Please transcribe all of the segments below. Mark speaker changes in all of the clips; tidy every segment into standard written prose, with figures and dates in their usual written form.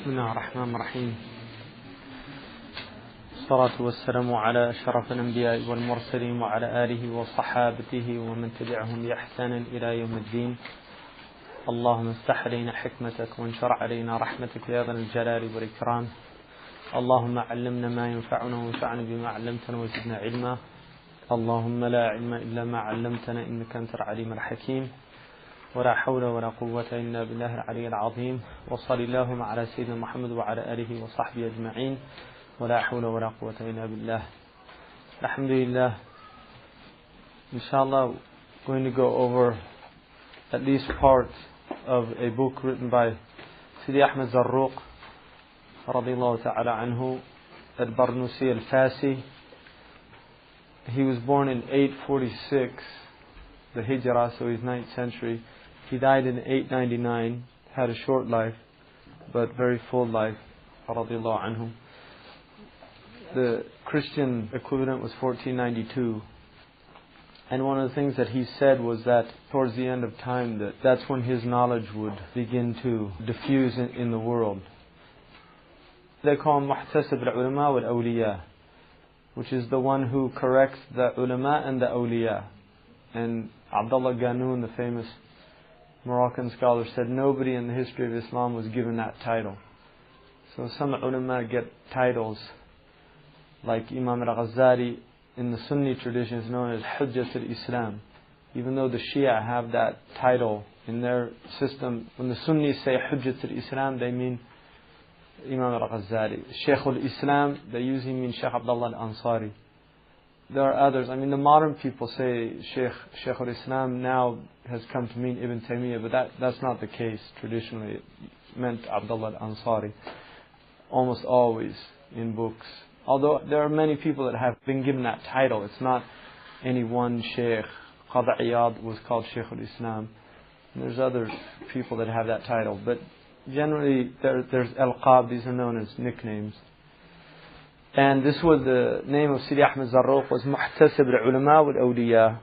Speaker 1: بسم الله الرحمن الرحيم. الصلاة والسلام على أشرف الأنبياء والمرسلين وعلى آله وصحابته ومن تبعهم بإحسان إلى يوم الدين. اللهم افتح علينا حكمتك وانشر علينا رحمتك يا ذا الجلال والإكرام. اللهم علمنا ما ينفعنا وانفعنا بما علمتنا وزدنا علما. اللهم لا علم إلا ما علمتنا إنك أنت العليم الحكيم. ولا حول ولا قوة إلا بالله العلي العظيم. وصل اللهم على سيدنا محمد وعلى آله وصحبه أجمعين. ولا حول ولا قوة إلا بالله. Alhamdulillah. Inshallah, going to go over at least part of a book written by Sidi Ahmed Zarruq radiyallahu ta'ala anhu al-Barnusi al-Fasi. He was born in 846, the Hijrah, so he's 9th century. He died in 899, had a short life, but very full life, radiyallahu anhu. The Christian equivalent was 1492. And one of the things that he said was that towards the end of time, that's when his knowledge would begin to diffuse in the world. They call him Muhtasib al-Ulama wal-Awliya, which is the one who corrects the ulama and the awliya. And Abdullah Ghanun, the famous Moroccan scholar, said nobody in the history of Islam was given that title. So some ulama get titles, like Imam al-Ghazali in the Sunni tradition is known as Hujjat al-Islam. Even though the Shia have that title in their system, when the Sunnis say Hujjat al-Islam, they mean Imam al-Ghazali. Shaykh al-Islam, they usually mean Shaykh Abdullah al-Ansari. There are others. I mean, the modern people say Shaykh al-Islam now has come to mean Ibn Taymiyyah, but that's not the case. Traditionally, it meant Abdullah al-Ansari. Almost always in books. Although there are many people that have been given that title. It's not any one Shaykh. Qadi Iyad was called Shaykh al-Islam. And there's other people that have that title. But generally, there's Alqab. These are known as nicknames. And this was the name of Sidi Ahmed Zarruq, was Muhtasib al-Ulama wal-Awliya,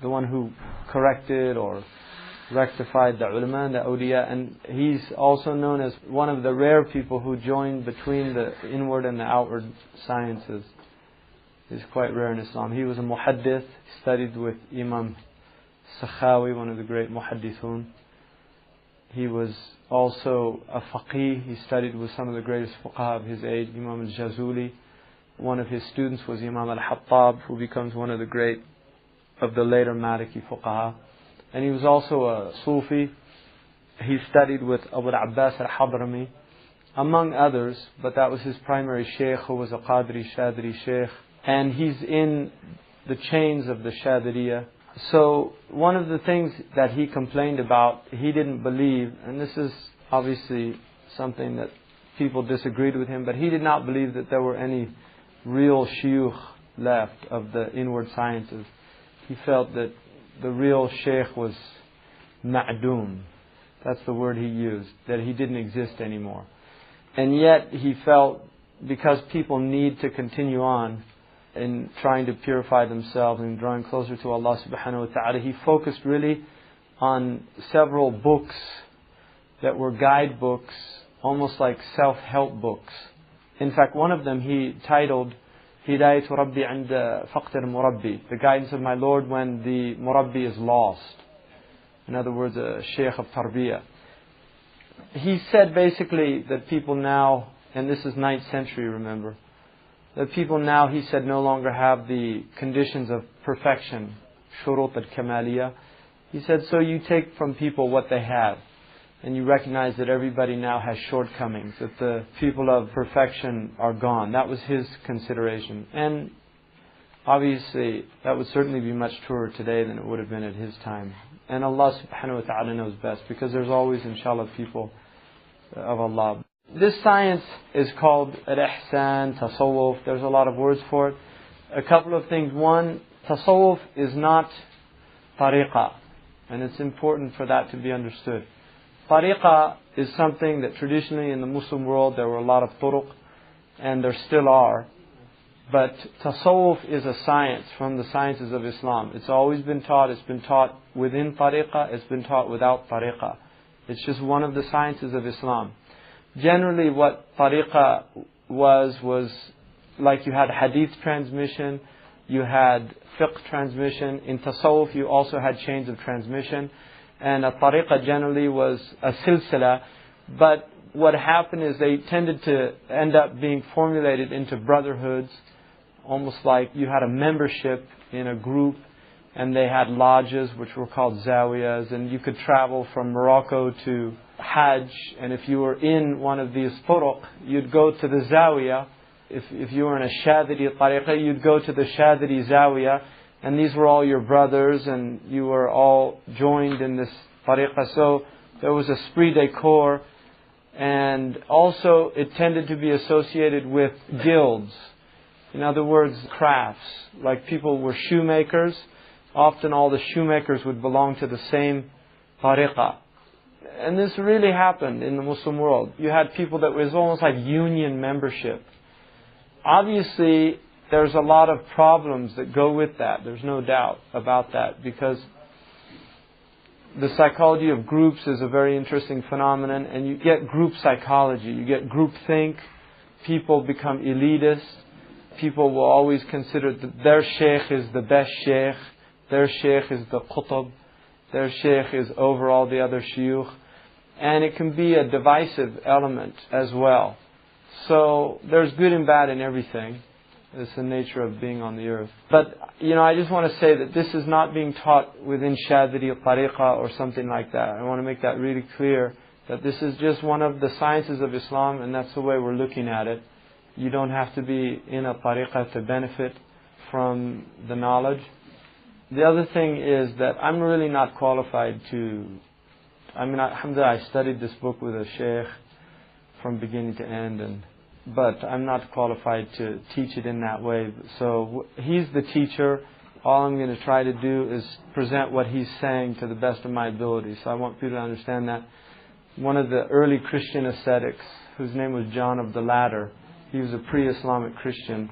Speaker 1: the one who corrected or rectified the ulama and the awliya. And he's also known as one of the rare people who joined between the inward and the outward sciences. He's quite rare in Islam. He was a muhaddith. He studied with Imam Sakhawi, one of the great muhaddithun. He was also a faqih. He studied with some of the greatest fuqaha of his age, Imam al-Jazuli. One of his students was Imam al-Hattab, who becomes one of the great of the later Maliki fuqaha. And he was also a Sufi. He studied with Abu al-Abbas al-Hadrami, among others, but that was his primary sheikh, who was a Qadri Shadri sheikh. And he's in the chains of the Shadriya. So one of the things that he complained about, he didn't believe, and this is obviously something that people disagreed with him, but he did not believe that there were any real shuyukh left of the inward sciences. He felt that the real sheikh was ma'doom. That's the word he used, that he didn't exist anymore. And yet he felt, because people need to continue on in trying to purify themselves and drawing closer to Allah subhanahu wa ta'ala, he focused really on several books that were guidebooks, almost like self-help books. In fact, one of them he titled Hidayatu Rabbi and Faqtir Murabbi, the guidance of my Lord when the Murabbi is lost. In other words, a Shaykh of Tarbiyah. He said basically that people now, and this is 9th century, remember, that people now, he said, no longer have the conditions of perfection, shurut al-kamaliyah. He said, so you take from people what they have, and you recognize that everybody now has shortcomings, that the people of perfection are gone. That was his consideration. And obviously, that would certainly be much truer today than it would have been at his time. And Allah subhanahu wa ta'ala knows best, because there's always, inshallah, people of Allah. This science is called al-ihsan, tasawwuf. There's a lot of words for it. A couple of things. One, tasawwuf is not tariqah. And it's important for that to be understood. Tariqah is something that traditionally in the Muslim world there were a lot of turuq, and there still are. But tasawwuf is a science from the sciences of Islam. It's always been taught. It's been taught within tariqah. It's been taught without tariqah. It's just one of the sciences of Islam. Generally what tariqah was like you had hadith transmission, you had fiqh transmission. In tasawwuf you also had chains of transmission. And a tariqah generally was a silsila. But what happened is they tended to end up being formulated into brotherhoods, almost like you had a membership in a group, and they had lodges which were called zawiyas, and you could travel from Morocco to Hajj, and if you were in one of these turuq, you'd go to the zawiya. If you were in a Shadiri tariqah, you'd go to the Shadiri zawiya, and these were all your brothers, and you were all joined in this tariqah. So there was a esprit de corps, and also it tended to be associated with guilds. In other words, crafts. Like people were shoemakers. Often all the shoemakers would belong to the same tariqah. And this really happened in the Muslim world. You had people that was almost like union membership. Obviously, there's a lot of problems that go with that. There's no doubt about that, because the psychology of groups is a very interesting phenomenon, and you get group psychology, you get group think. People become elitist. People will always consider that their sheikh is the best sheikh, their sheikh is the qutb, their sheikh is over all the other shuyukh. And it can be a divisive element as well. So there's good and bad in everything. It's the nature of being on the earth. But, I just want to say that this is not being taught within Shadiri tariqah or something like that. I want to make that really clear, that this is just one of the sciences of Islam, and that's the way we're looking at it. You don't have to be in a tariqah to benefit from the knowledge. The other thing is that I'm really not qualified to... alhamdulillah, I studied this book with a sheikh from beginning to end, but I'm not qualified to teach it in that way. So he's the teacher. All I'm going to try to do is present what he's saying to the best of my ability. So I want people to understand that. One of the early Christian ascetics, whose name was John of the Ladder, he was a pre-Islamic Christian.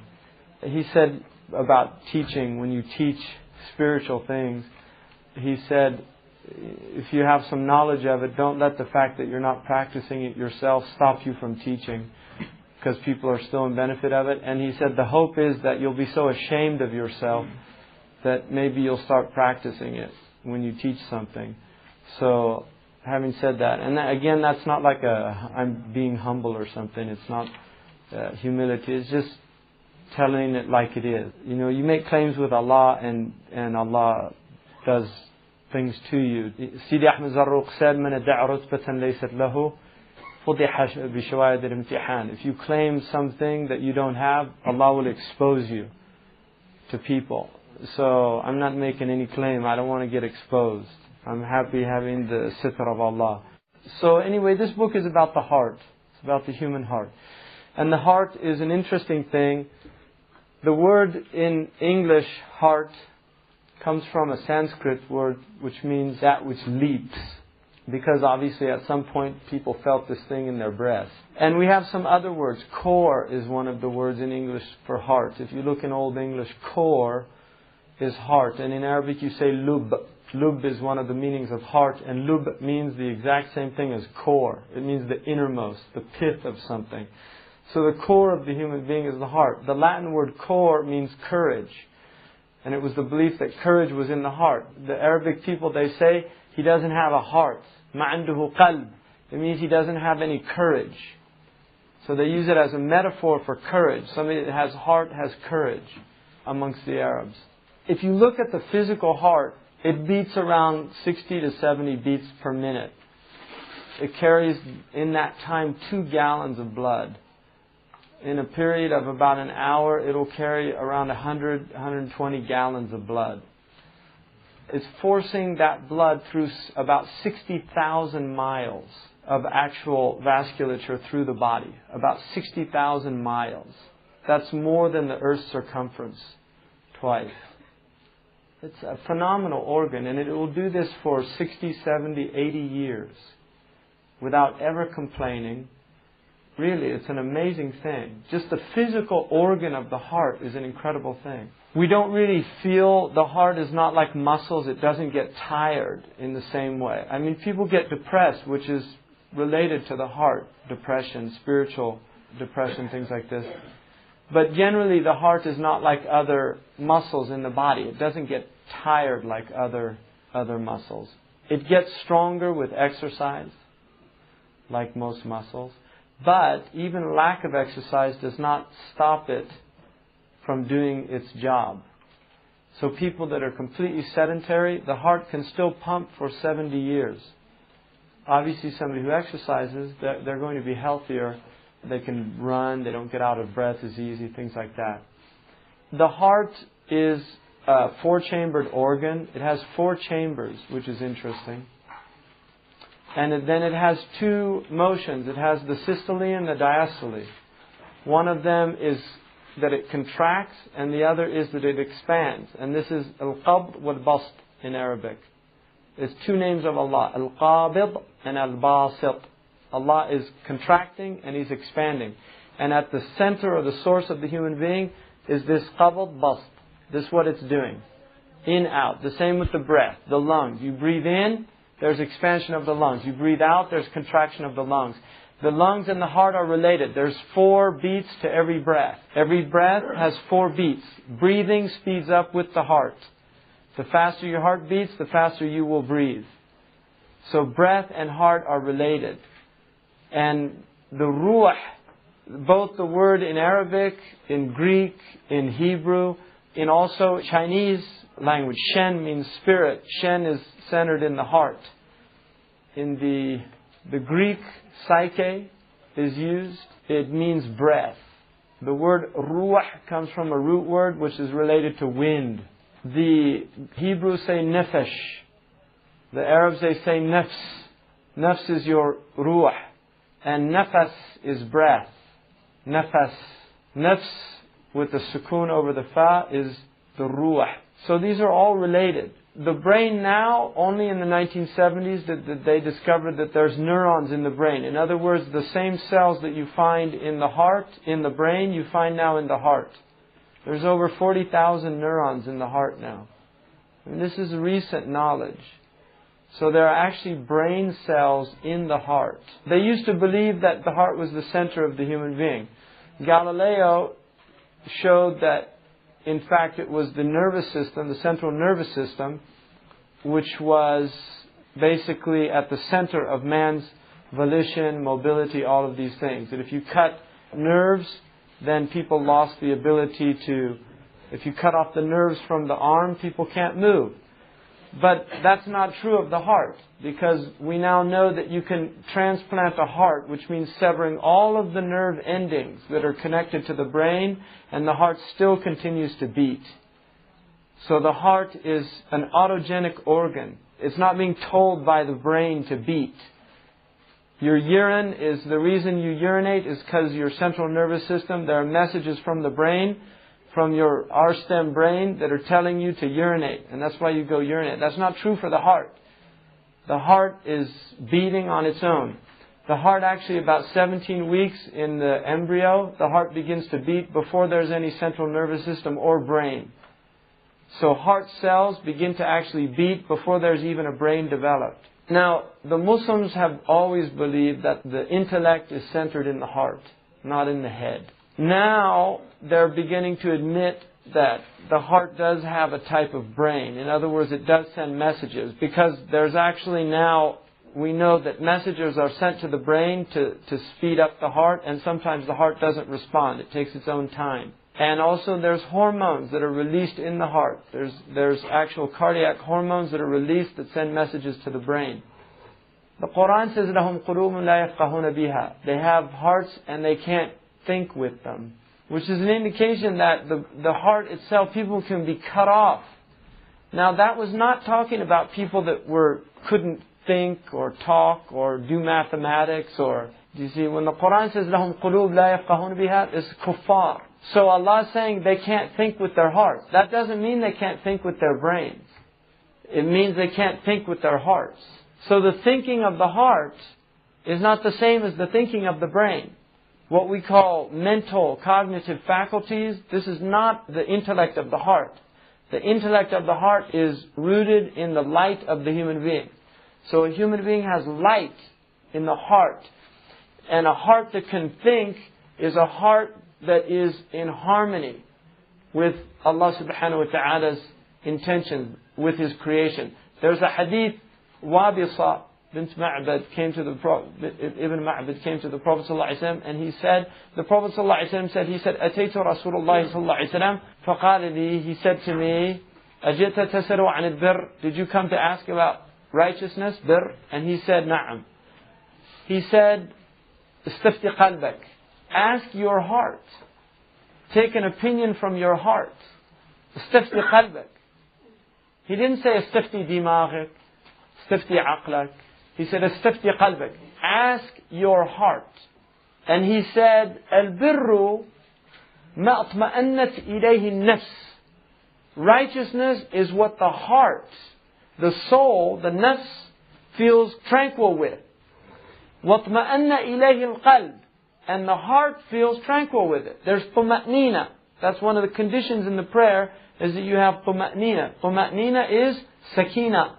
Speaker 1: He said about teaching, when you teach spiritual things, he said, if you have some knowledge of it, don't let the fact that you're not practicing it yourself stop you from teaching, because people are still in benefit of it. And he said the hope is that you'll be so ashamed of yourself that maybe you'll start practicing it when you teach something. So having said that, and that, again, that's not like I'm being humble or something. It's not humility. It's just telling it like it is. You make claims with Allah, and Allah does things to you. Sidi Ahmed Zarruq said, "Man adda'a rutbatan laysat lahu, fudiha bi shawahid al-imtihan." If you claim something that you don't have, Allah will expose you to people. So I'm not making any claim. I don't want to get exposed. I'm happy having the sitr of Allah. So anyway, this book is about the heart. It's about the human heart. And the heart is an interesting thing. The word in English, heart, comes from a Sanskrit word which means that which leaps. Because obviously at some point people felt this thing in their breast. And we have some other words. Core is one of the words in English for heart. If you look in Old English, core is heart. And in Arabic you say lub. Lub is one of the meanings of heart. And lub means the exact same thing as core. It means the innermost, the pith of something. So the core of the human being is the heart. The Latin word core means courage. And it was the belief that courage was in the heart. The Arabic people, they say, he doesn't have a heart. مَعَنْدُهُ قَلْبٌ. It means he doesn't have any courage. So they use it as a metaphor for courage. Somebody that has heart has courage amongst the Arabs. If you look at the physical heart, it beats around 60 to 70 beats per minute. It carries, in that time, 2 gallons of blood. In a period of about an hour, it'll carry around 100, 120 gallons of blood. It's forcing that blood through about 60,000 miles of actual vasculature through the body. About 60,000 miles. That's more than the Earth's circumference twice. It's a phenomenal organ, and it will do this for 60, 70, 80 years without ever complaining. Really, it's an amazing thing. Just the physical organ of the heart is an incredible thing. We don't really feel, the heart is not like muscles. It doesn't get tired in the same way. I mean, people get depressed, which is related to the heart, depression, spiritual depression, things like this. But generally the heart is not like other muscles in the body. It doesn't get tired like other muscles. It gets stronger with exercise, like most muscles. But even lack of exercise does not stop it from doing its job. So people that are completely sedentary, the heart can still pump for 70 years. Obviously somebody who exercises, they're going to be healthier. They can run, they don't get out of breath as easy, things like that. The heart is a 4-chambered organ. It has 4 chambers, which is interesting. And then it has 2 motions. It has the systole and the diastole. One of them is that it contracts, and the other is that it expands. And this is al-qabd wal-bast in Arabic. It's 2 names of Allah, al-qabid and al-basit. Allah is contracting and He's expanding. And at the center or the source of the human being is this qabd bast. This is what it's doing. In, out. The same with the breath, the lungs. You breathe in, there's expansion of the lungs. You breathe out, there's contraction of the lungs. The lungs and the heart are related. There's 4 beats to every breath. Every breath has 4 beats. Breathing speeds up with the heart. The faster your heart beats, the faster you will breathe. So breath and heart are related. And the ruh, both the word in Arabic, in Greek, in Hebrew, in also Chinese language, Shen means spirit. Shen is centered in the heart. In the Greek, psyche is used. It means breath. The word ruh comes from a root word which is related to wind. The Hebrews say nefesh. The Arabs they say nafs. Nafs is your ruh. And nafas is breath. Nafas. Nafs with the sukoon over the fa is the ruh. So these are all related. The brain now, only in the 1970s that they discovered that there's neurons in the brain. In other words, the same cells that you find in the heart, in the brain, you find now in the heart. There's over 40,000 neurons in the heart now. And this is recent knowledge. So there are actually brain cells in the heart. They used to believe that the heart was the center of the human being. Galileo showed that, in fact, it was the nervous system, the central nervous system, which was basically at the center of man's volition, mobility, all of these things. That if you cut nerves, then people lost the ability to... If you cut off the nerves from the arm, people can't move. But that's not true of the heart, because we now know that you can transplant a heart, which means severing all of the nerve endings that are connected to the brain, and the heart still continues to beat. So the heart is an autogenic organ. It's not being told by the brain to beat. Your urine is, the reason you urinate is because your central nervous system, there are messages from the brain, from your R-stem brain that are telling you to urinate. And that's why you go urinate. That's not true for the heart. The heart is beating on its own. The heart actually, about 17 weeks in the embryo, the heart begins to beat before there's any central nervous system or brain. So heart cells begin to actually beat before there's even a brain developed. Now, the Muslims have always believed that the intellect is centered in the heart, not in the head. Now, they're beginning to admit that the heart does have a type of brain. In other words, it does send messages. Because there's actually now, we know that messages are sent to the brain to speed up the heart, and sometimes the heart doesn't respond. It takes its own time. And also there's hormones that are released in the heart. There's actual cardiac hormones that are released that send messages to the brain. The Quran says, لَهُمْ قُلُوبٌ لَا يَفْقَهُونَ بِهَا. They have hearts and they can't think with them. Which is an indication that the heart itself, people can be cut off. Now that was not talking about people that couldn't think or talk or do mathematics or... Do you see, when the Quran says, لَهُمْ قُلُوبٌ لَا يَفْقَهُونَ بِهَا, it's kuffar. So Allah is saying they can't think with their hearts. That doesn't mean they can't think with their brains. It means they can't think with their hearts. So the thinking of the heart is not the same as the thinking of the brain. What we call mental, cognitive faculties, this is not the intellect of the heart. The intellect of the heart is rooted in the light of the human being. So a human being has light in the heart. And a heart that can think is a heart that is in harmony with Allah subhanahu wa ta'ala's intention, with His creation. There's a hadith, Wabisa bint Ma'bad came to the Prophet, Ibn Ma'bad came to the Prophet ﷺ, and he said, the Prophet ﷺ said, Ataytu Rasulullah ﷺ, فقال لي, he said to me, أجئت تسأل عن البر, did you come to ask about righteousness, bir? And he said, نعم. He said, استفتي قلبك, ask your heart. Take an opinion from your heart. استفتي قلبك. He didn't say استفتي دماغك, استفتي عقلك. He said استفتي قلبك. Ask your heart. And he said البر ما اطمأنت إليه النفس. Righteousness is what the heart, the soul, the nafs feels tranquil with. وَاطْمَأَنَّ إِلَيْهِ الْقَلْبِ, and the heart feels tranquil with it. There's طُمَأْنِينَ. That's one of the conditions in the prayer, is that you have طُمَأْنِينَ. طُمَأْنِينَ is sakina,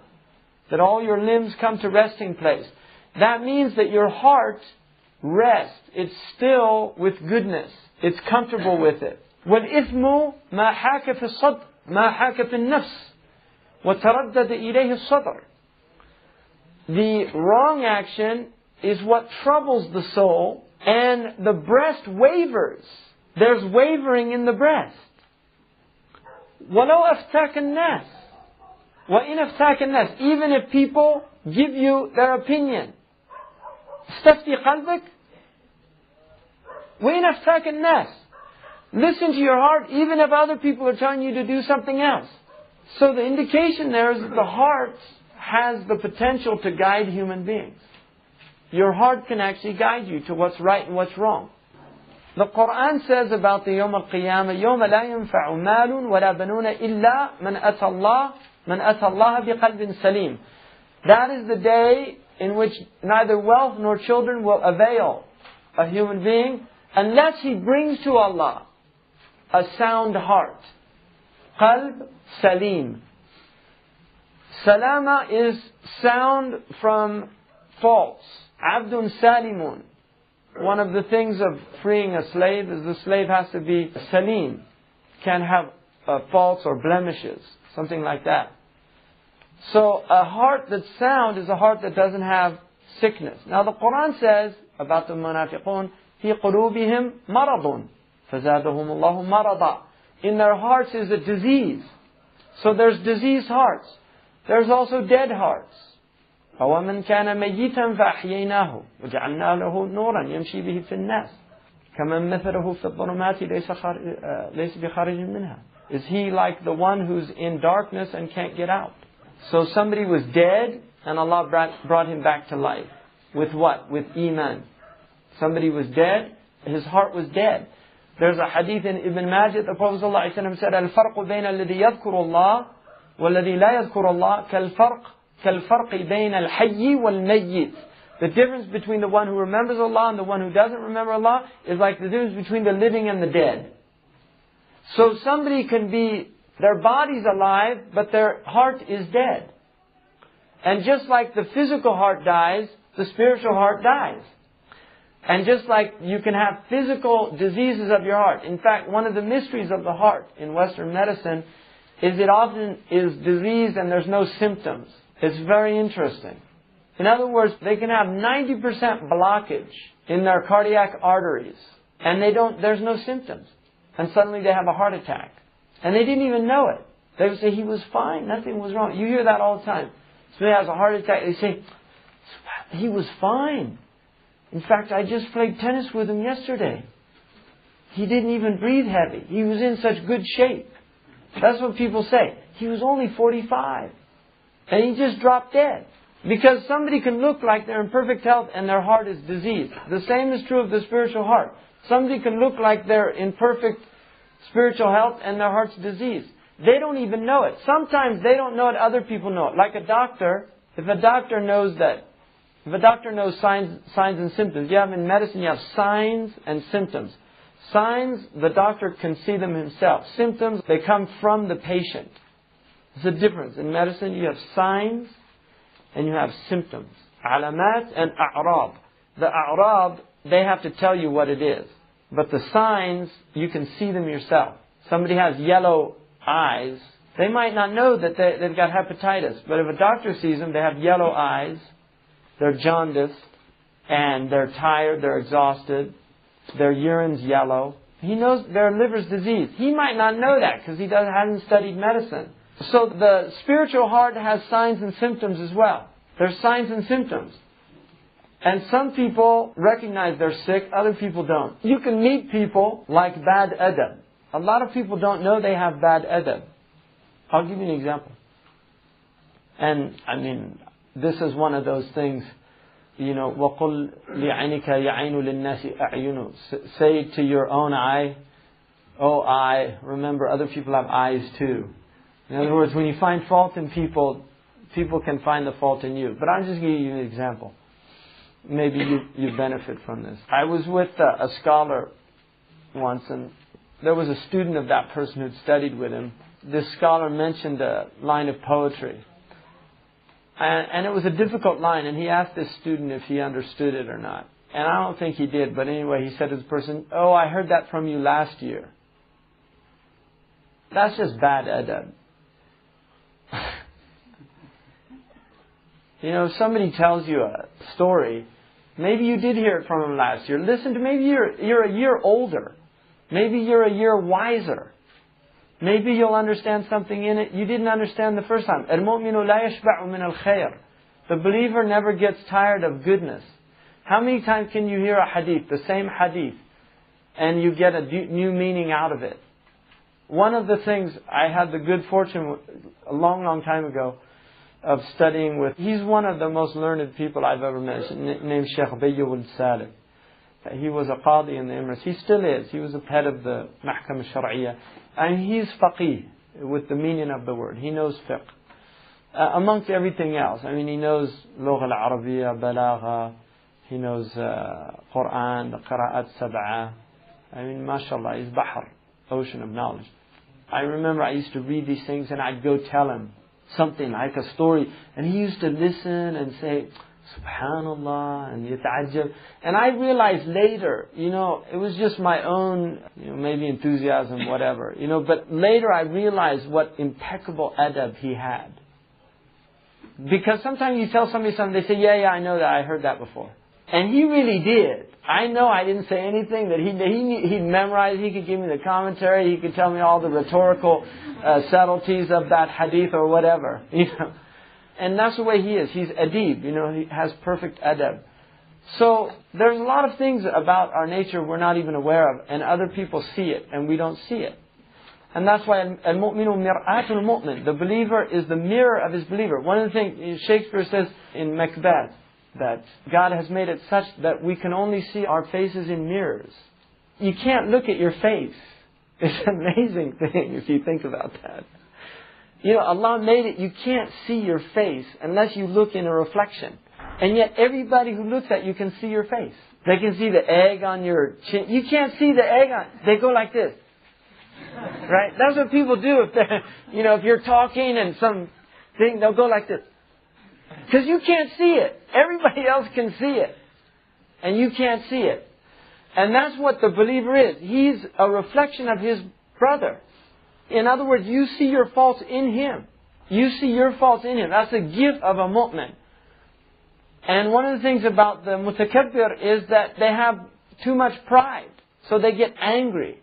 Speaker 1: that all your limbs come to resting place. That means that your heart rests. It's still with goodness. It's comfortable with it. وَالْإِثْمُ مَا حَاكَ فِي الصَّدْرِ مَا حَاكَ فِي النَّفْسِ وَتَرَدَّدَ إِلَيْهِ الصَّدْرِ. The wrong action is what troubles the soul, and the breast wavers. There's wavering in the breast. وَلَوْ أَفْتَاكَ النَّاسِ وَإِنْ أَفْتَاكَ النَّاسِ. Even if people give you their opinion. اسْتَفْتِي قَلْبِكَ وَإِنْ أَفْتَاكَ النَّاسِ. Listen to your heart, even if other people are telling you to do something else. So the indication there is that the heart has the potential to guide human beings. Your heart can actually guide you to what's right and what's wrong. The Quran says about the Yawm al-Qiyamah, يَوْمَ لَا يَنْفَعُ مَالٌ وَلَا بَنُونَ إِلَّا مَنْ أَتَى اللَّهَ بِقَلْبٍ سَلِيمٍ. That is the day in which neither wealth nor children will avail a human being unless he brings to Allah a sound heart. Qalb salim. Salama is sound from faults. Abdun salimun. One of the things of freeing a slave is the slave has to be salim. Can't have faults or blemishes. Something like that. So a heart that's sound is a heart that doesn't have sickness. Now the Quran says about the munafiqun, في قلوبهم مرض فزادهم الله مرضا. In their hearts is a disease. So there's diseased hearts. There's also dead hearts. أَوَمَنْ كَانَ مَيِّتًا فَأَحْيَيْنَاهُ وَجَعَلْنَا لَهُ نُورًا يَمْشِي بِهِ فِي النَّاسِ كَمَنْ مَثَلَهُ فِي الظُّلُمَاتِ لَيْسَ بِخَارِجٍ مِنْهَا. Is he like the one who's in darkness and can't get out? So somebody was dead and Allah brought him back to life. With what? With Iman. Somebody was dead, his heart was dead. There's a hadith in Ibn Majah, the Prophet ﷺ said, الفرق بين الذي يذكر الله والذي لا يذكر الله كالفرق بين الحي والميت. The difference between the one who remembers Allah and the one who doesn't remember Allah is like the difference between the living and the dead. So somebody can be, their body's alive, but their heart is dead. And just like the physical heart dies, the spiritual heart dies. And just like you can have physical diseases of your heart. In fact, one of the mysteries of the heart in Western medicine is it often is diseased and there's no symptoms. It's very interesting. In other words, they can have 90% blockage in their cardiac arteries. And there's no symptoms. And suddenly they have a heart attack. And they didn't even know it. They would say, he was fine, nothing was wrong. You hear that all the time. Somebody has a heart attack, they say, he was fine. In fact, I just played tennis with him yesterday. He didn't even breathe heavy. He was in such good shape. That's what people say. He was only 45. And he just dropped dead. Because somebody can look like they're in perfect health and their heart is diseased. The same is true of the spiritual heart. Somebody can look like they're in perfect spiritual health and their heart's diseased. They don't even know it. Sometimes they don't know it, other people know it. Like a doctor, if a doctor knows signs and symptoms. You have in medicine, you have signs and symptoms. Signs, the doctor can see them himself. Symptoms, they come from the patient. There's a difference. In medicine, you have signs and you have symptoms. alamat and a'rab. The a'rab, they have to tell you what it is. But the signs, you can see them yourself. Somebody has yellow eyes, they might not know that they've got hepatitis. But if a doctor sees them, they have yellow eyes, they're jaundiced, and they're tired, they're exhausted, their urine's yellow. He knows their liver's diseased. He might not know that because he hasn't studied medicine. So the spiritual heart has signs and symptoms as well. There's signs and symptoms. And some people recognize they're sick, other people don't. You can meet people like bad adab. A lot of people don't know they have bad adab. I'll give you an example. And I mean, this is one of those things, you know, وَقُلْ لِعَيْنِكَ يَعَيْنُ لِلنَّاسِ أَعْيُنُ. Say to your own eye, oh eye, remember other people have eyes too. In other words, when you find fault in people, people can find the fault in you. But I'm just giving you an example. Maybe you benefit from this. I was with a scholar once, and there was a student of that person who'd studied with him. This scholar mentioned a line of poetry. And it was a difficult line, and he asked this student if he understood it or not. And I don't think he did, but anyway, he said to this person, oh, I heard that from you last year. That's just bad adab. You know, if somebody tells you a story, maybe you did hear it from him last year. Listen to, maybe you're a year older. Maybe you're a year wiser. Maybe you'll understand something in it you didn't understand the first time. الْمُؤْمِنُ لَا يَشْبَعُ مِنَ الْخَيْرِ. The believer never gets tired of goodness. How many times can you hear a hadith, the same hadith, and you get a new meaning out of it? One of the things I had the good fortune a long, long time ago of studying with, he's one of the most learned people I've ever met, named Sheikh Bayyul Salih. He was a qadi in the Emirates. He still is. He was the head of the Mahkam al-Shar'iyya. And he's faqih, with the meaning of the word. He knows fiqh. Amongst everything else. I mean, he knows Lugha al-Arabiyya, Balagha. He knows Quran, the Qira'at Sab'ah. I mean, mashallah, he's Bahr, ocean of knowledge. I remember I used to read these things and I'd go tell him something like a story. And he used to listen and say, Subhanallah, and yata'ajjab. And I realized later, you know, it was just my own, you know, maybe enthusiasm, whatever, you know, but later I realized what impeccable adab he had. Because sometimes you tell somebody something, they say, yeah, I know that, I heard that before. And he really did. I know I didn't say anything, that he'd memorized, he could give me the commentary, he could tell me all the rhetorical subtleties of that hadith or whatever, you know. And that's the way he is. He's adib, you know, he has perfect adab. So there's a lot of things about our nature we're not even aware of, and other people see it, and we don't see it. And that's why al-mu'minu mir'atul mu'min. The believer is the mirror of his believer. One of the things Shakespeare says in Macbeth, that God has made it such that we can only see our faces in mirrors. You can't look at your face. It's an amazing thing if you think about that. You know, Allah made it, you can't see your face unless you look in a reflection. And yet everybody who looks at you can see your face. They can see the egg on your chin. You can't see the egg on, they go like this. Right? That's what people do if they're, you know, if you're talking and some thing, they'll go like this. Because you can't see it. Everybody else can see it. And you can't see it. And that's what the believer is. He's a reflection of his brother. In other words, you see your faults in him. You see your faults in him. That's a gift of a mu'min. And one of the things about the mutakabbir is that they have too much pride. So they get angry.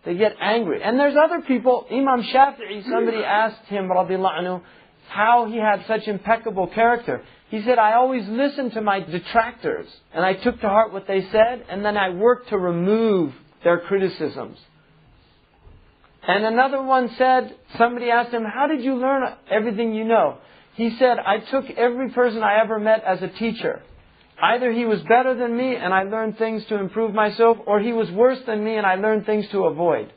Speaker 1: They get angry. And there's other people. Imam Shafi'i, somebody asked him, radiallahu anhu, how he had such impeccable character. He said, I always listened to my detractors. And I took to heart what they said. And then I worked to remove their criticisms. And another one said, somebody asked him, how did you learn everything you know? He said, I took every person I ever met as a teacher. Either he was better than me and I learned things to improve myself, or he was worse than me and I learned things to avoid.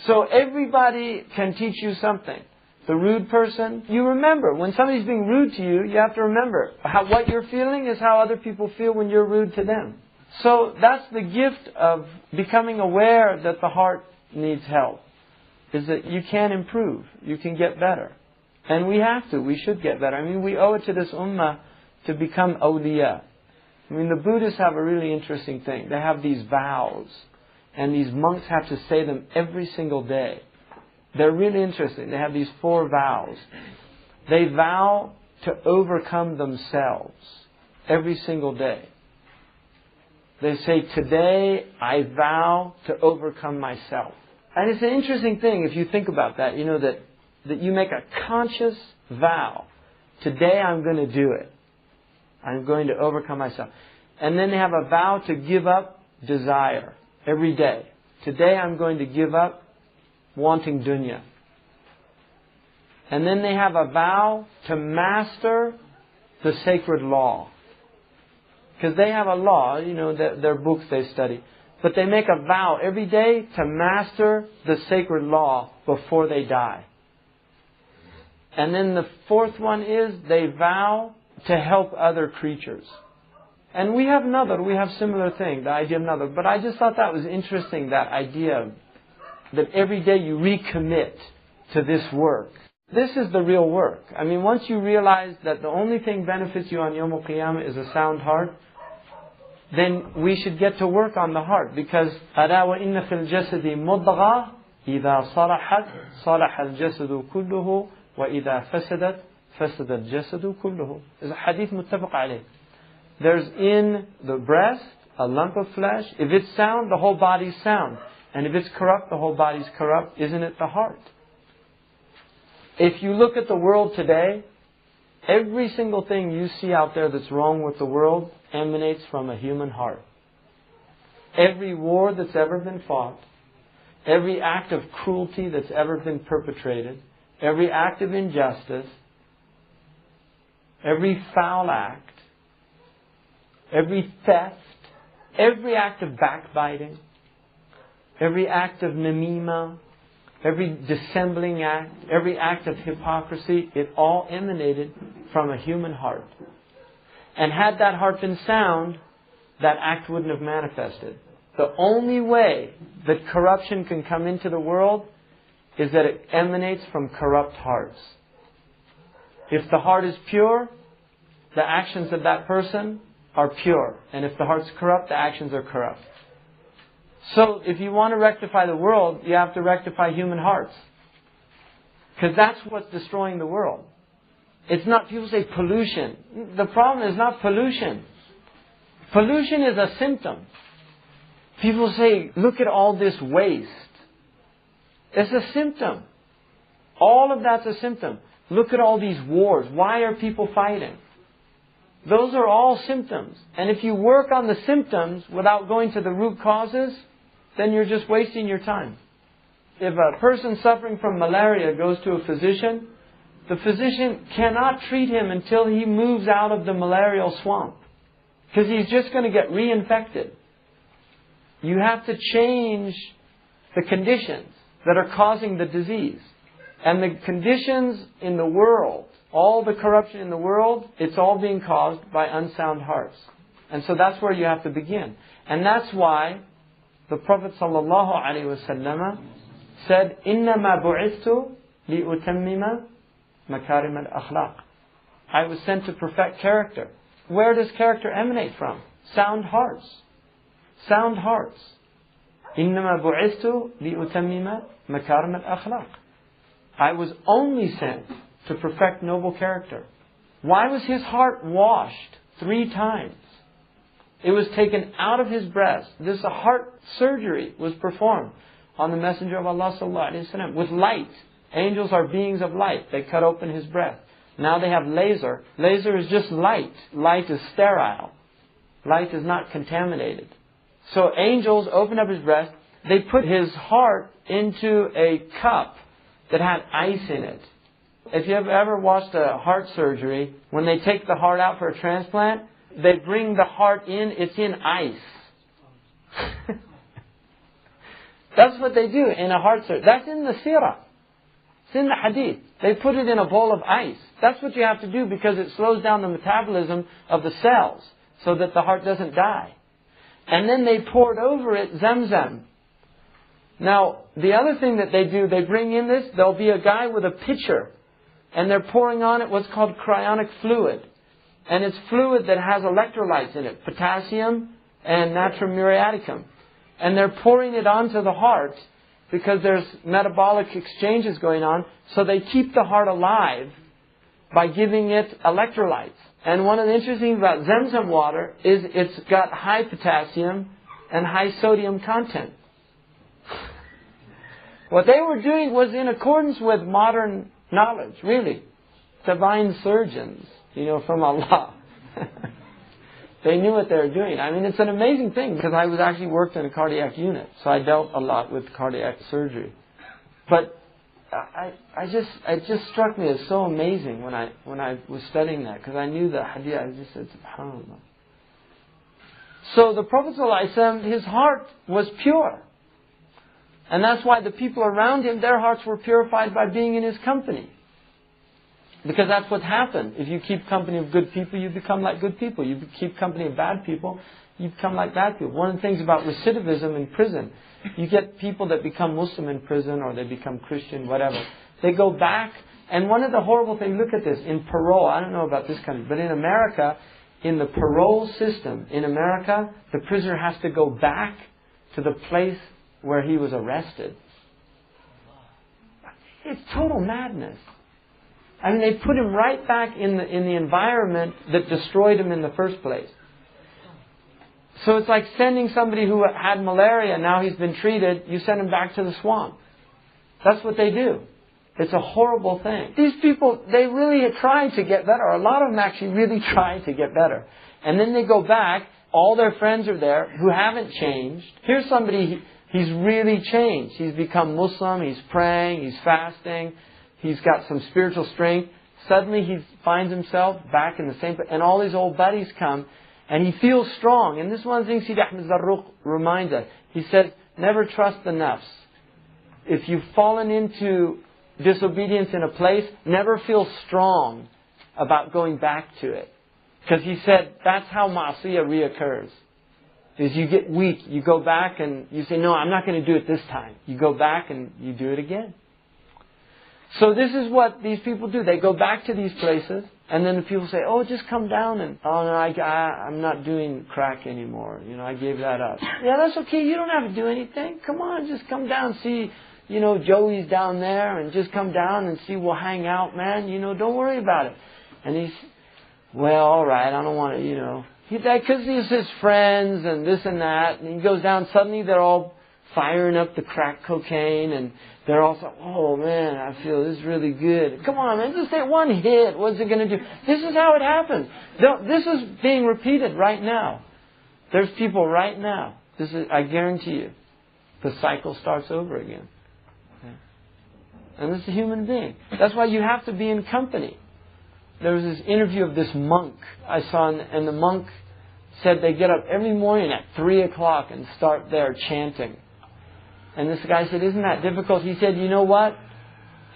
Speaker 1: So everybody can teach you something. The rude person, you remember, when somebody's being rude to you, you have to remember, what you're feeling is how other people feel when you're rude to them. So that's the gift of becoming aware that the heart needs help, is that you can improve, you can get better. And we have to, we should get better. I mean, we owe it to this ummah to become awliya. I mean, the Buddhists have a really interesting thing. They have these vows, and these monks have to say them every single day. They're really interesting. They have these 4 vows. They vow to overcome themselves every single day. They say, today I vow to overcome myself. And it's an interesting thing if you think about that, you know, that you make a conscious vow. Today I'm going to do it. I'm going to overcome myself. And then they have a vow to give up desire every day. Today I'm going to give up wanting dunya. And then they have a vow to master the sacred law. Because they have a law, you know, their books they study. But they make a vow every day to master the sacred law before they die. And then the 4th one is they vow to help other creatures. And we have similar thing, the idea of another. But I just thought that was interesting, that idea that every day you recommit to this work. This is the real work. I mean, once you realize that the only thing benefits you on Yawm al-Qiyamah is a sound heart, then we should get to work on the heart. Because أَلَا وَإِنَّ فِي الْجَسَدِ مُضْغَةً إِذَا صَلَحَتْ صَلَحَ الْجَسَدُ كُلُّهُ وَإِذَا فَسَدَتْ فَسَدَ الْجَسَدُ كُلُّهُ. It's a hadith muttafaq alayh. There's in the breast a lump of flesh. If it's sound, the whole body's sound. And if it's corrupt, the whole body's corrupt. Isn't it the heart? If you look at the world today, every single thing you see out there that's wrong with the world emanates from a human heart. Every war that's ever been fought, every act of cruelty that's ever been perpetrated, every act of injustice, every foul act, every theft, every act of backbiting, every act of namima, every dissembling act, every act of hypocrisy, it all emanated from a human heart. And had that heart been sound, that act wouldn't have manifested. The only way that corruption can come into the world is that it emanates from corrupt hearts. If the heart is pure, the actions of that person are pure. And if the heart's corrupt, the actions are corrupt. So if you want to rectify the world, you have to rectify human hearts. Because that's what's destroying the world. It's not, people say pollution. The problem is not pollution. Pollution is a symptom. People say, look at all this waste. It's a symptom. All of that's a symptom. Look at all these wars. Why are people fighting? Those are all symptoms. And if you work on the symptoms without going to the root causes, then you're just wasting your time. If a person suffering from malaria goes to a physician, the physician cannot treat him until he moves out of the malarial swamp. Because he's just going to get reinfected. You have to change the conditions that are causing the disease. And the conditions in the world, all the corruption in the world, it's all being caused by unsound hearts. And so that's where you have to begin. And that's why the Prophet ﷺ said, إِنَّمَا بُعِثْتُ لِأُتَمِّمَ مَكَارِمَ الْأَخْلَاقِ. I was sent to perfect character. Where does character emanate from? Sound hearts. Sound hearts. إِنَّمَا بُعِثْتُ لِأُتَمِّمَ مَكَارِمَ الْأَخْلَاقِ. I was only sent to perfect noble character. Why was his heart washed 3 times? It was taken out of his breast. This heart surgery was performed on the Messenger of Allah ﷺ with light. Angels are beings of light. They cut open his breast. Now they have laser. Laser is just light. Light is sterile. Light is not contaminated. So angels opened up his breast. They put his heart into a cup that had ice in it. If you have ever watched a heart surgery, when they take the heart out for a transplant, they bring the heart in, it's in ice. That's what they do in a heart surgery. That's in the seerah. It's in the hadith. They put it in a bowl of ice. That's what you have to do because it slows down the metabolism of the cells so that the heart doesn't die. And then they poured over it Zamzam. Now, the other thing that they do, they bring in this, there'll be a guy with a pitcher and they're pouring on it what's called cryonic fluid.
Speaker 2: And it's fluid that has electrolytes in it, potassium and natrium muriaticum. And they're pouring it onto the heart because there's metabolic exchanges going on. So they keep the heart alive by giving it electrolytes. And one of the interesting things about Zamzam water is it's got high potassium and high sodium content. What they were doing was in accordance with modern knowledge, really. Divine surgeons, from Allah. They knew what they were doing. I mean, it's an amazing thing because I was actually worked in a cardiac unit, so I dealt a lot with cardiac surgery. But it just struck me as so amazing when I was studying that, because I knew the hadith. I just said, SubhanAllah. So the Prophet ﷺ, his heart was pure. And that's why the people around him, their hearts were purified by being in his company. Because that's what happened. If you keep company of good people, you become like good people. You keep company of bad people, you become like bad people. One of the things about recidivism in prison, you get people that become Muslim in prison or they become Christian, whatever. They go back, and one of the horrible things, look at this, in parole, I don't know about this country, but in America, in the parole system, in America, the prisoner has to go back to the place where he was arrested. It's total madness. I mean, they put him right back in the environment that destroyed him in the first place. So it's like sending somebody who had malaria, now he's been treated, you send him back to the swamp. That's what they do. It's a horrible thing. These people, they really try to get better. A lot of them actually really try to get better. And then they go back, all their friends are there who haven't changed. Here's somebody, he's really changed. He's become Muslim, he's praying, he's fasting. He's got some spiritual strength. Suddenly he finds himself back in the same place. And all his old buddies come. And he feels strong. And this is one of the things Sidi Ahmed Zarruq reminds us. He says, never trust the nafs. If you've fallen into disobedience in a place, never feel strong about going back to it. Because he said, that's how ma'asiyah reoccurs. Is you get weak. You go back and you say, no, I'm not going to do it this time. You go back and you do it again. So this is what these people do. They go back to these places, and then the people say, oh, just come down and, oh no, I'm not doing crack anymore. I gave that up. Yeah, that's okay. You don't have to do anything. Come on, just come down, see, Joey's down there, and just come down and see, we'll hang out, man. Don't worry about it. And he's, well, all right, I don't want to, because he's his friends and this and that. And he goes down, suddenly they're all firing up the crack cocaine, and they're also, oh man, I feel this is really good. Come on, man, just take one hit. What's it going to do? This is how it happens. This is being repeated right now. There's people right now. I guarantee you, the cycle starts over again. Okay. And this is a human being. That's why you have to be in company. There was this interview of this monk I saw, and the monk said they get up every morning at 3 o'clock and start there chanting. And this guy said, isn't that difficult? He said, you know what?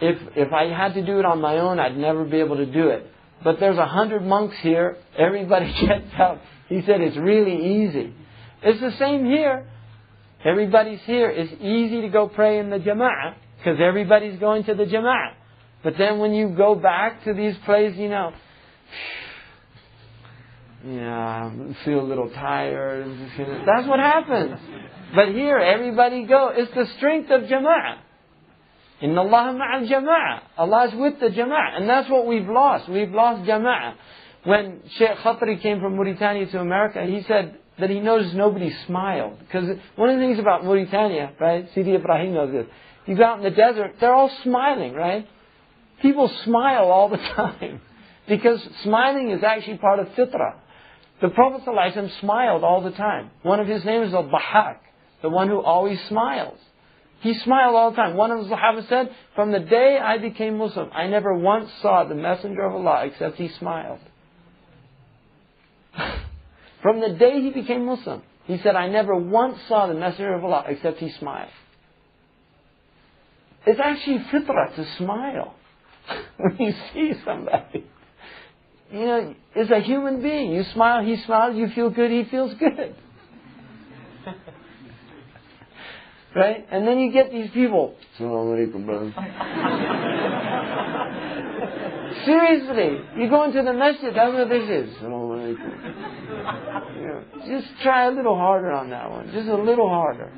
Speaker 2: If I had to do it on my own, I'd never be able to do it. But there's 100 monks here. Everybody gets up. He said, it's really easy. It's the same here. Everybody's here. It's easy to go pray in the jama'ah because everybody's going to the jama'ah. But then when you go back to these places, I feel a little tired. That's what happens. But here, everybody go. It's the strength of jama'ah. Inna Allah ma'al jama'ah. Allah is with the jama'ah. And that's what we've lost. We've lost jama'ah. When Sheikh Khatri came from Mauritania to America, he said that he noticed nobody smiled. Because one of the things about Mauritania, right? Sidi Ibrahim knows this. You go out in the desert, they're all smiling, right? People smile all the time. Because smiling is actually part of fitrah. The Prophet ﷺ smiled all the time. One of his names is Al-Bahak, the one who always smiles. He smiled all the time. One of the Sahaba said, from the day I became Muslim, I never once saw the Messenger of Allah except he smiled. From the day he became Muslim, he said, I never once saw the Messenger of Allah except he smiled. It's actually fitrah to smile when you see somebody. It's a human being. You smile, he smiles, you feel good, he feels good. Right? And then you get these people. Assalamu alaikum, brother. Seriously, you go into the masjid, that's what this is. Just try a little harder on that one. Just a little harder.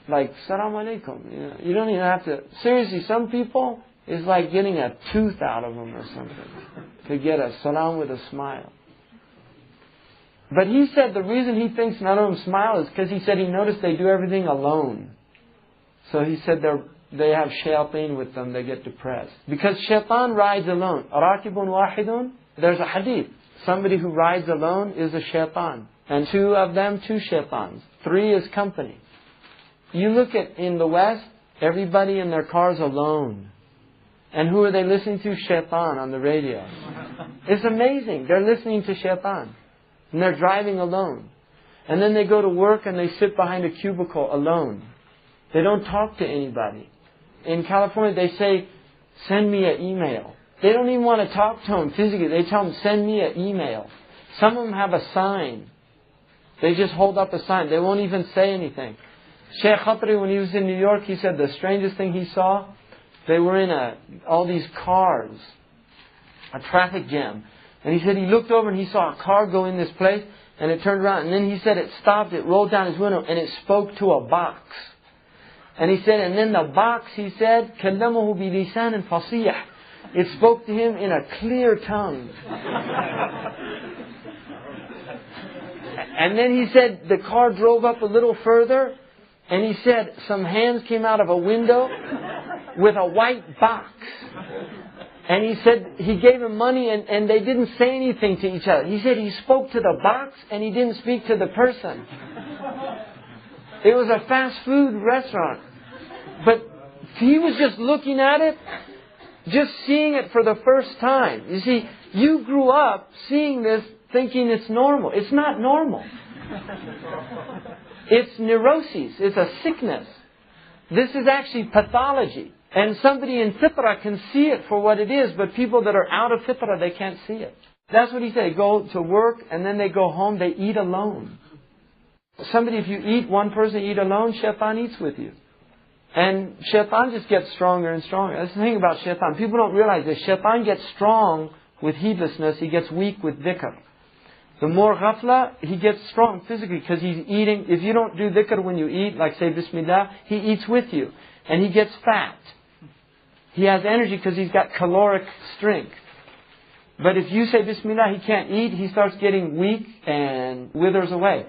Speaker 2: Like, Salaam alaikum. You don't even have to. Seriously, some people, it's like getting a tooth out of them or something to get a salam with a smile. But he said the reason he thinks none of them smile is because he said he noticed they do everything alone. So he said they have shayateen with them, they get depressed. Because shaitan rides alone. Rakibun wahidun, there's a hadith. Somebody who rides alone is a shaitan. And two of them, two shaitans. Three is company. You look at in the West, everybody in their cars alone. And who are they listening to? Shaitan on the radio. It's amazing. They're listening to shaitan. And they're driving alone. And then they go to work and they sit behind a cubicle alone. They don't talk to anybody. In California they say, send me an email. They don't even want to talk to them physically. They tell them, send me an email. Some of them have a sign. They just hold up a sign. They won't even say anything. Sheikh Khatri, when he was in New York, he said the strangest thing he saw, they were in all these cars, a traffic jam. And he said he looked over and he saw a car go in this place and it turned around. And then he said it stopped, it rolled down his window and it spoke to a box. And he said, and then the box, he said, كَلَّمَهُ بِلِسَانٍ فَصِيحٍ. It spoke to him in a clear tongue. And then he said the car drove up a little further. And he said some hands came out of a window with a white box. And he said he gave him money and they didn't say anything to each other. He said he spoke to the box and he didn't speak to the person. It was a fast food restaurant. But he was just looking at it, just seeing it for the first time. You see, you grew up seeing this thinking it's normal. It's not normal. It's neuroses. It's a sickness. This is actually pathology. And somebody in fitrah can see it for what it is, but people that are out of fitrah, they can't see it. That's what he said. They go to work and then they go home, they eat alone. Somebody, if you eat, one person eat alone, shaitan eats with you. And shaitan just gets stronger and stronger. That's the thing about shaitan. People don't realize this. Shaitan gets strong with heedlessness. He gets weak with dhikr. The more ghafla, he gets strong physically because he's eating. If you don't do dhikr when you eat, like say Bismillah, he eats with you. And he gets fat. He has energy because he's got caloric strength. But if you say Bismillah, he can't eat. He starts getting weak and withers away.